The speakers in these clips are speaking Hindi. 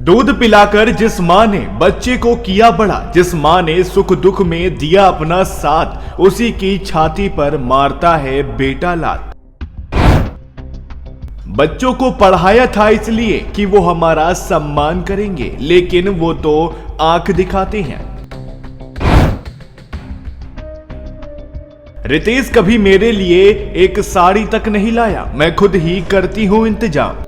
दूध पिलाकर जिस माँ ने बच्चे को किया बड़ा, जिस माँ ने सुख दुख में दिया अपना साथ, उसी की छाती पर मारता है बेटा लात। बच्चों को पढ़ाया था इसलिए कि वो हमारा सम्मान करेंगे, लेकिन वो तो आंख दिखाते हैं। रितेश कभी मेरे लिए एक साड़ी तक नहीं लाया, मैं खुद ही करती हूं इंतजाम।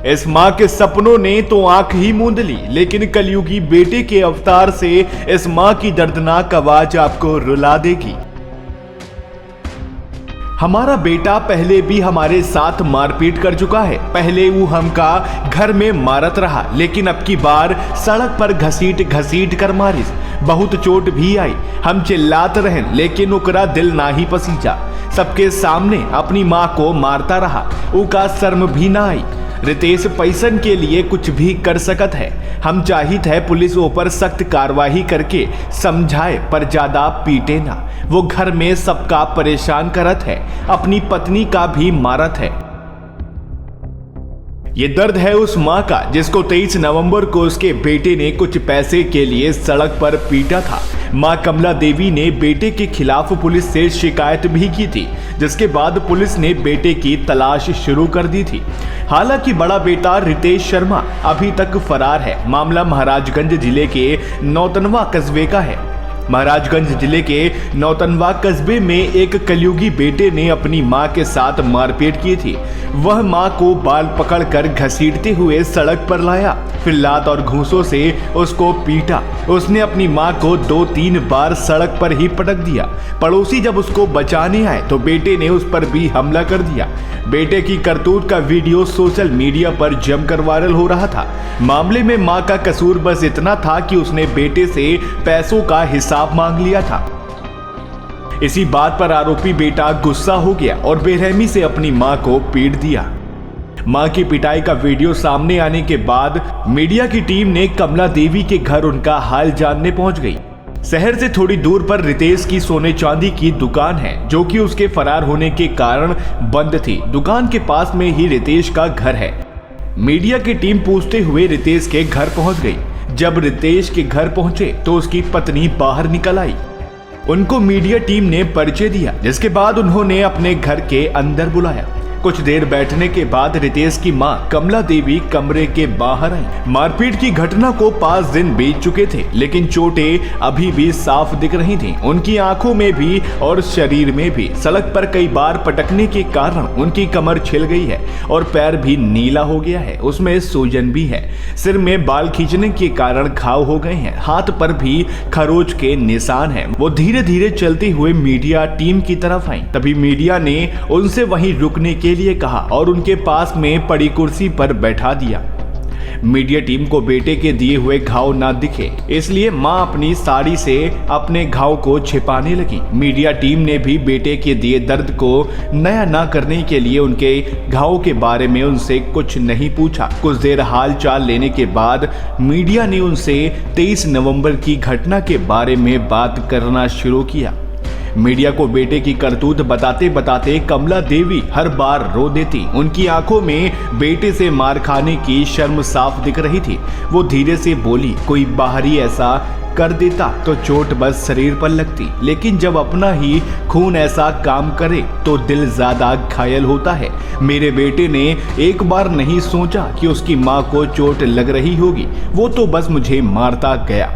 इस मां के सपनों ने तो आंख ही मूंद ली, लेकिन कलयुगी बेटे के अवतार से इस मां की दर्दनाक आवाज आपको रुला देगी। हमारा बेटा पहले भी हमारे साथ मारपीट कर चुका है। पहले वो हमका घर में मारत रहा, लेकिन अब की बार सड़क पर घसीट घसीट कर मारिस। बहुत चोट भी आई, हम चिल्लात रहन, लेकिन ओकरा दिल ना ही पसीजा। सबके सामने अपनी माँ को मारता रहा, उका शर्म भी ना आई। रितेश पैसन के लिए कुछ भी कर सकत है। हम चाहित है पुलिस ऊपर सख्त कार्रवाई करके समझाए, पर ज्यादा पीटे ना। वो घर में सबका परेशान करत है, अपनी पत्नी का भी मारत है। ये दर्द है उस माँ का जिसको 23 नवंबर को उसके बेटे ने कुछ पैसे के लिए सड़क पर पीटा था। माँ कमला देवी ने बेटे के खिलाफ पुलिस से शिकायत भी की थी, जिसके बाद पुलिस ने बेटे की तलाश शुरू कर दी थी। हालांकि बड़ा बेटा रितेश शर्मा अभी तक फरार है। मामला महाराजगंज जिले के नौतनवा कस्बे का है। महाराजगंज जिले के नौतनवा कस्बे में एक कलयुगी बेटे ने अपनी मां के साथ मारपीट की थी। वह मां को बाल पकड़कर घसीटते हुए सड़क पर लाया, फिर लात और घूंसों से उसको पीटा। उसने अपनी मां को 2-3 बार सड़क पर ही पटक दिया। पड़ोसी जब उसको बचाने आए तो बेटे ने उस पर भी हमला कर दिया। बेटे की करतूत का वीडियो सोशल मीडिया पर जमकर वायरल हो रहा था। मामले में मां का कसूर बस इतना था कि उसने बेटे से पैसों का हिसाब मांग लिया था। इसी बात पर आरोपी बेटा गुस्सा हो गया और बेरहमी से अपनी मां को पीट दिया। मां की पिटाई का वीडियो सामने आने के बाद मीडिया की टीम ने कमला देवी के घर उनका हाल जानने पहुंच गई। शहर से थोड़ी दूर पर रितेश की सोने चांदी की दुकान है, जो कि उसके फरार होने के कारण बंद थी। दुकान के पास में ही रितेश का घर है। मीडिया की टीम पूछते हुए रितेश के घर पहुंच गई। जब रितेश के घर पहुंचे तो उसकी पत्नी बाहर निकल आई। उनको मीडिया टीम ने परिचय दिया, जिसके बाद उन्होंने अपने घर के अंदर बुलाया। कुछ देर बैठने के बाद रितेश की मां कमला देवी कमरे के बाहर आई। मारपीट की घटना को 5 दिन बीत चुके थे, लेकिन चोटें अभी भी साफ दिख रही थीं। उनकी आंखों में भी और शरीर में भी। सड़क पर कई बार पटकने के कारण उनकी कमर छिल गई है और पैर भी नीला हो गया है, उसमें सूजन भी है। सिर में बाल खींचने के कारण घाव हो गए हैं, हाथ पर भी खरोच के निशान हैं। वो धीरे धीरे चलते हुए मीडिया टीम की तरफ आई। तभी मीडिया ने उनसे वहीं रुकने के लिए कहा और उनके पास में पड़ी कुर्सी पर बैठा दिया। मीडिया टीम को बेटे के दिए हुए घाव ना दिखे, इसलिए मां अपनी साड़ी से अपने घाव को छिपाने लगी। मीडिया टीम ने भी बेटे के दिए दर्द को नया ना करने के लिए उनके घाव के बारे में उनसे कुछ नहीं पूछा। कुछ देर हाल चाल लेने के बाद मीडिया ने उनसे 23 नवंबर की घटना के बारे में बात करना शुरू किया। मीडिया को बेटे की करतूत बताते बताते कमला देवी हर बार रो देती। उनकी आंखों में बेटे से मार खाने की शर्म साफ दिख रही थी। वो धीरे से बोली, कोई बाहरी ऐसा कर देता तो चोट बस शरीर पर लगती, लेकिन जब अपना ही खून ऐसा काम करे तो दिल ज्यादा घायल होता है। मेरे बेटे ने एक बार नहीं सोचा कि उसकी माँ को चोट लग रही होगी, वो तो बस मुझे मारता गया।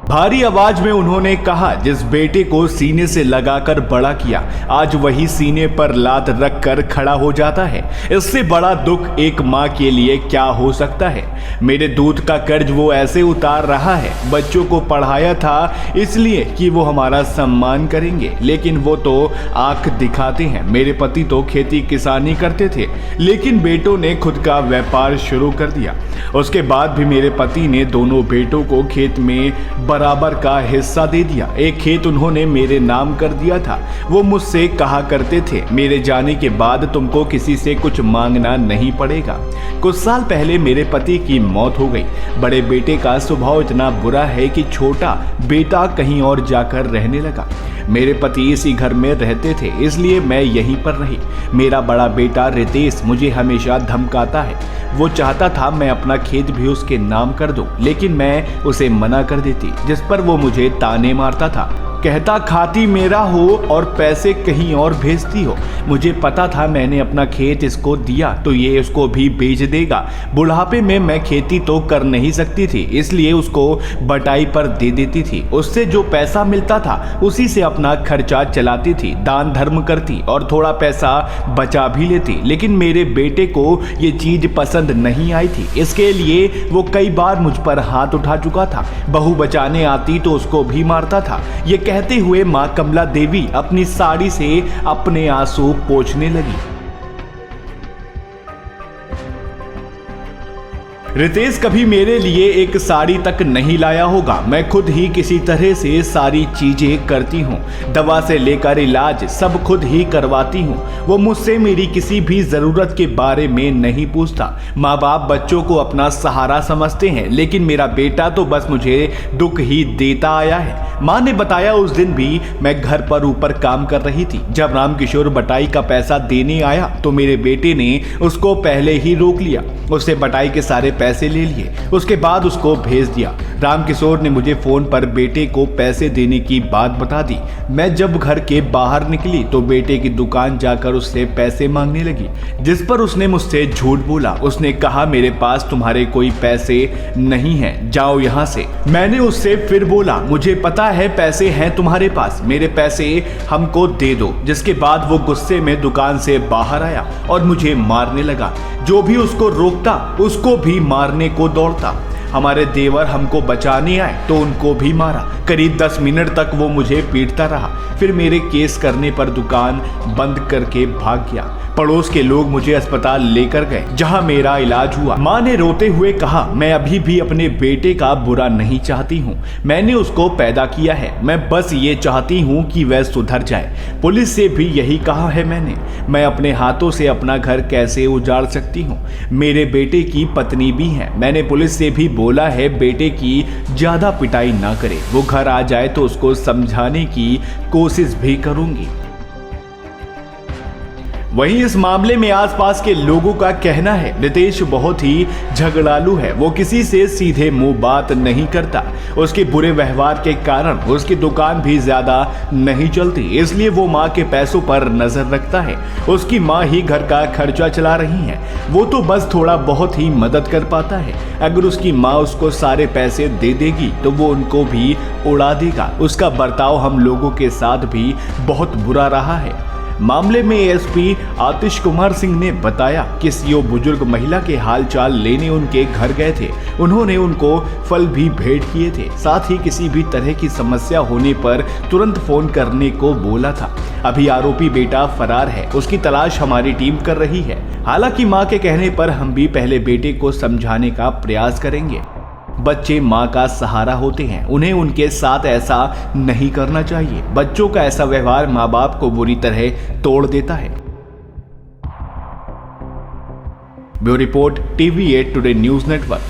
भारी आवाज में उन्होंने कहा, जिस बेटे को सीने से लगाकर बड़ा किया, आज वही सीने पर लात रखकर खड़ा हो जाता है। इससे बड़ा दुख एक माँ के लिए क्या हो सकता है। मेरे दूध का कर्ज वो ऐसे उतार रहा है। बच्चों को पढ़ाया था इसलिए कि वो हमारा सम्मान करेंगे, लेकिन वो तो आंख दिखाते हैं। मेरे पति तो खेती किसानी करते थे, लेकिन बेटों ने खुद का व्यापार शुरू कर दिया। उसके बाद भी मेरे पति ने दोनों बेटों को खेत में बराबर का हिस्सा दे दिया। एक खेत उन्होंने मेरे नाम कर दिया था। वो मुझसे कहा करते थे, मेरे जाने के बाद तुमको किसी से कुछ मांगना नहीं पड़ेगा। कुछ साल पहले मेरे पति की मौत हो गई। बड़े बेटे का स्वभाव इतना बुरा है कि छोटा बेटा कहीं और जाकर रहने लगा। मेरे पति इसी घर में रहते थे, इसलिए मैं यहीं पर रही। मेरा बड़ा बेटा रितेश मुझे हमेशा धमकाता है। वो चाहता था मैं अपना खेत भी उसके नाम कर दूं, लेकिन मैं उसे मना कर देती, जिस पर वो मुझे ताने मारता था। कहता खाती मेरा हो और पैसे कहीं और भेजती हो। मुझे पता था मैंने अपना खेत इसको दिया तो ये इसको भी बेच देगा। बुढ़ापे में मैं खेती तो कर नहीं सकती थी, इसलिए उसको बटाई पर दे देती थी। उससे जो पैसा मिलता था उसी से अपना खर्चा चलाती थी, दान धर्म करती और थोड़ा पैसा बचा भी लेती। लेकिन मेरे बेटे को ये चीज पसंद नहीं आई थी, इसके लिए वो कई बार मुझ पर हाथ उठा चुका था। बहू बचाने आती तो उसको भी मारता था। ये कहते हुए मां कमला देवी अपनी साड़ी से अपने आंसू पोंछने लगी। रितेश कभी मेरे लिए एक साड़ी तक नहीं लाया होगा। मैं खुद ही किसी तरह से सारी चीजें करती हूँ, दवा से लेकर इलाज सब खुद ही करवाती हूँ। वो मुझसे मेरी किसी भी जरूरत के बारे में नहीं पूछता। माँ बाप बच्चों को अपना सहारा समझते हैं, लेकिन मेरा बेटा तो बस मुझे दुख ही देता आया है। माँ ने बताया उस दिन भी मैं घर पर ऊपर काम कर रही थी। जब रामकिशोर बटाई का पैसा देने आया तो मेरे बेटे ने उसको पहले ही रोक लिया। उससे बटाई के सारे पैसे ले लिए, उसके बाद उसको भेज दिया। रामकिशोर ने मुझे फोन पर बेटे को पैसे देने की बात बता दी। मैं जब घर के बाहर निकली तो बेटे की दुकान जाकर उससे पैसे मांगने लगी, जिस पर उसने मुझसे झूठ बोला। उसने कहा मेरे पास तुम्हारे कोई पैसे नहीं हैं, जाओ यहाँ से। मैंने उससे फिर बोला मुझे पता है पैसे हैं तुम्हारे पास, मेरे पैसे हमको दे दो। जिसके बाद वो गुस्से में दुकान से बाहर आया और मुझे मारने लगा। जो भी उसको रोकता उसको भी मारने को दौड़ता। हमारे देवर हमको बचाने आए तो उनको भी मारा। करीब 10 मिनट तक वो मुझे पीटता रहा, फिर मेरे केस करने पर दुकान बंद करके भाग गया। पड़ोस के लोग मुझे अस्पताल लेकर गए, जहां मेरा इलाज हुआ। माँ ने रोते हुए कहा मैं अभी भी अपने बेटे का बुरा नहीं चाहती हूँ, मैंने उसको पैदा किया है, मैं बस ये चाहती हूँ कि वह सुधर जाए। पुलिस से भी यही कहा है मैंने। मैं अपने हाथों से अपना घर कैसे उजाड़ सकती हूँ? मेरे बेटे की पत्नी भी है। मैंने पुलिस से भी बोला है बेटे की ज्यादा पिटाई ना करे, वो घर आ जाए तो उसको समझाने की कोशिश भी करूंगी। वहीं इस मामले में आसपास के लोगों का कहना है रितेश बहुत ही झगड़ालू है। वो किसी से सीधे मुंह बात नहीं करता। उसके बुरे व्यवहार के कारण उसकी दुकान भी ज्यादा नहीं चलती, इसलिए वो माँ के पैसों पर नजर रखता है। उसकी माँ ही घर का खर्चा चला रही है, वो तो बस थोड़ा बहुत ही मदद कर पाता है। अगर उसकी माँ उसको सारे पैसे दे देगी तो वो उनको भी उड़ा देगा। उसका बर्ताव हम लोगों के साथ भी बहुत बुरा रहा है। मामले में एसपी आतिश कुमार सिंह ने बताया कि सीओ बुजुर्ग महिला के हालचाल लेने उनके घर गए थे। उन्होंने उनको फल भी भेंट किए थे, साथ ही किसी भी तरह की समस्या होने पर तुरंत फोन करने को बोला था। अभी आरोपी बेटा फरार है, उसकी तलाश हमारी टीम कर रही है। हालांकि मां के कहने पर हम भी पहले बेटे को समझाने का प्रयास करेंगे। बच्चे माँ का सहारा होते हैं, उन्हें उनके साथ ऐसा नहीं करना चाहिए। बच्चों का ऐसा व्यवहार माँ बाप को बुरी तरह तोड़ देता है। Bureau report TV8 today news network.